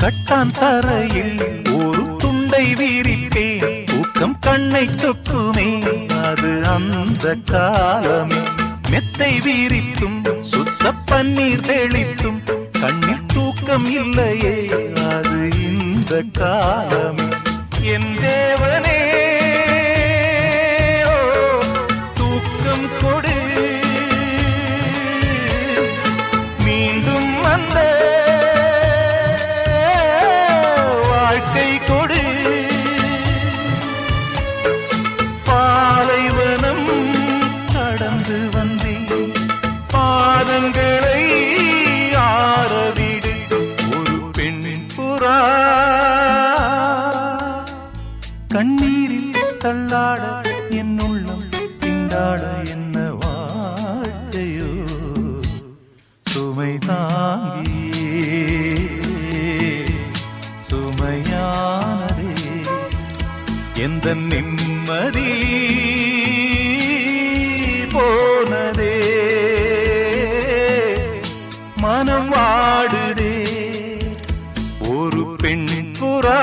கட்டான் தரையில் ஒரு துண்டை வீரிப்பேன், தூக்கம் கண்ணை சொக்குமே அது அந்த காலமே. மெத்தை வீரித்தும் சுத்த பன்னீர் தெளித்தும் கண்ணில் தூக்கம் இல்லையே அது இந்த காலமே. என் தேவனே தூக்கம் கொடு, மீண்டும் வந்த வாழ்க்கை கொடு. பாலைவனம் கடந்து வந்தேன், பாதங்களை ஆரவிடு. ஒரு பெண்ணின் புறா கண்ணீரில் தள்ளாட என் உள்ளம் திண்டாட. என்ன வாழ்க்கையோ சுமை தாங்கியே சுமையானதே. எந்த நிம்மதி போனதே, மனம் வாடுதே. ஒரு பெண் புறா